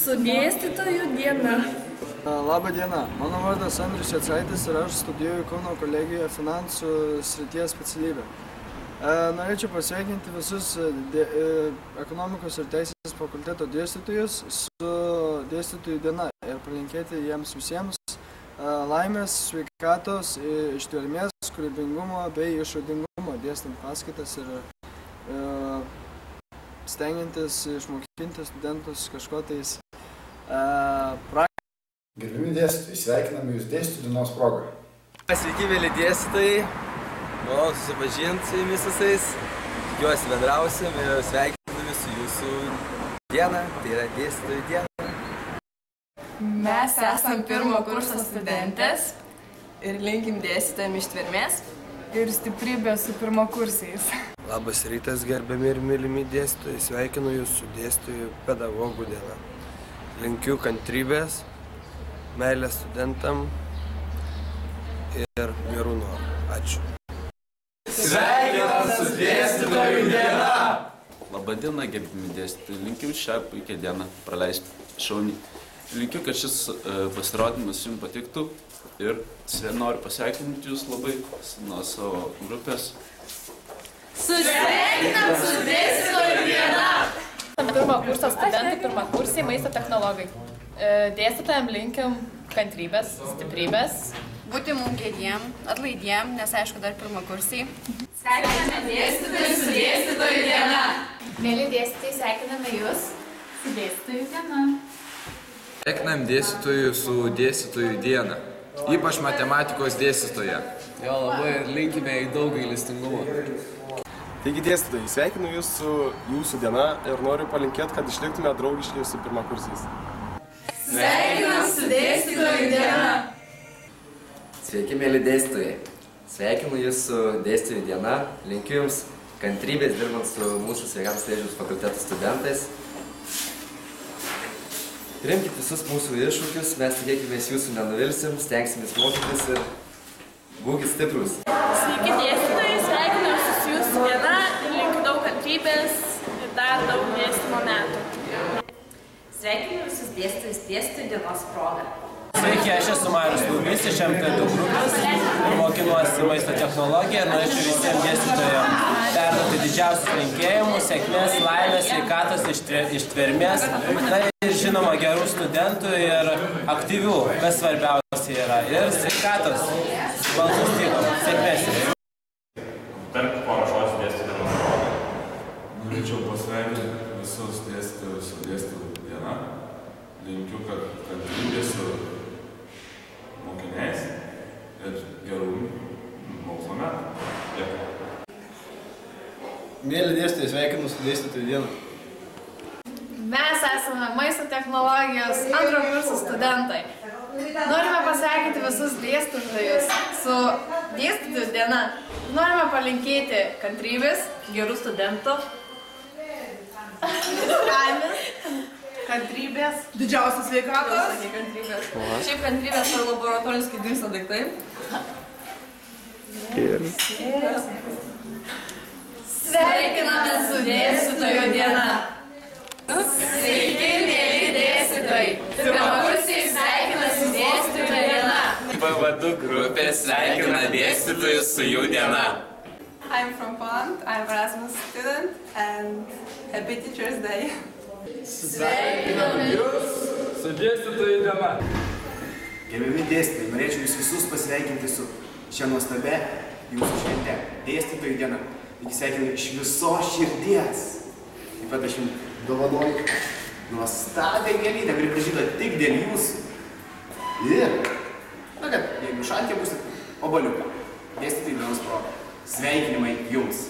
Su dėstytojų diena. Labą dieną, mano vardas Andrius Jacaitis ir aš studijuoju Kauno kolegijoje finansų srities specialybę. Norėčiau pasveikinti visus ekonomikos ir teisės fakulteto dėstytojus su dėstytojų diena ir palinkėti jiems visiems laimės, sveikatos, ištvermės, kūrybingumo bei išradingumo dėstant paskaitas ir stengiantis išmokinti studentus kažko tais Gerbiami dėstytojai, sveikiname Jūs dėstytojų dienos proga. Sveiki, mėly dėstytojai, malonu susipažinti su jumis visais, tikiuosi bendrausim ir sveikiname su jūsų diena, tai yra dėstytojų diena. Mes esam pirmo kurso studentės ir linkim dėstytojams ištvermės ir stiprybės su pirmakursiais. Labas rytas, gerbiami ir mylimi dėstytojai, sveikinu jūs su dėstytojų pedagogų diena. Linkiu kantrybės, meilės studentam ir gerų norų. Ačiū. Sveikinam su dėstytojų diena! Labadiena, gerbimi dėstytojai. Linkiu šią puikią dieną praleisti šauniai. Linkiu, kad šis pasirodymas jums patiktų ir noriu pasveikinti jūs labai nuo savo grupės. Sveikinam su dėstytojų diena! Pirmo kurso studentai, pirmakursiai, maisto technologai. Dėstytojams linkim kantrybės, stiprybės. Būti mums geriem, atlaidiem, nes aišku dar pirmakursiai. Sveikiname dėstytojus su dėstytojų diena! Mėly dėstytojai, sveikiname jūs su dėstytojų diena. Sveikinam dėstytojų su dėstytojų diena, ypač matematikos dėstytoja. Jo, labai linkime į daug gailestingumo. Taigi dėstytojai, sveikinu jūs su jūsų diena ir noriu palinkėti, kad išliktume draugiški su pirmakursiais. Sveikinam su dėstytojų diena! Sveiki, mėly dėstytojai. Sveikinu jūs su dėstytojų diena. Linkiu jums kantrybės dirbant su mūsų sveikatos priežiūros fakulteto studentais. Priimkite visus mūsų iššūkius, mes tikėkimės jūsų nenuvilsim, stengsimės mokytis ir būkit stiprus. Sveiki dėstytojai, sveikinam su jūsų diena ir linkiu daug kantrybės ir dar daug dėstymo metų. Sveikinu visus dėstytojus dėstytojų dienos proga. Sveiki, aš esu Marius Lubys iš MT2 grupės ir mokinuosi maisto technologiją ir norėčiau visiems dėstytojams perduoti didžiausius linkėjimus, sėkmės, laimės, sveikatos, ištvermės, na ir žinoma gerų studentų ir aktyvių, kas svarbiausia yra, ir sveikatos, balsus tykom, sėkmės. Tarp porą žodžių dėstytojų dienos proga. Norėčiau pasveikinti visus dėstytojus su dėstytojų diena. Linkiu, kad kantrybės su mokiniais ir gerų mokslo metų. Dėkui. Mėly dėstytojai, sveikinu su dėstytojų diena. Mes esame maisto technologijos antro kurso studentai. Norime pasveikinti visus dėstytojus su dėstytojų diena. Norime palinkėti kantrybės, gerų studentų, laimės, kantrybės, Didžiausios sveikatos. kantrybės. Šiaip kantrybės ir laboratorinis skaitmeninis daiktai. Sveikiname su dėstytojų diena! Sveiki, mėly dėstytojai! Pirmakursiai sveikina su dėstytojų diena! PV2 grupė sveikina dėstytojus su jų diena. I'm from Poland, I'm Erasmus student and happy Teachers Day. Sveikiname jūs su dėstytojų diena. Gerbiami dėstytojai, norėčiau jūs visus pasveikinti su šia nuostabia jūsų švente, dėstytojų diena. Taigi sveikinu iš visos širdies. Taip pat aš jums dovanoju nuostabią gėlytę, kuri pražydo tik dėl jūsų. Ir, na kad, jeigu šaltė būsit, obaliuką. Dėstytojų dienos proga. Sveikinimai jums.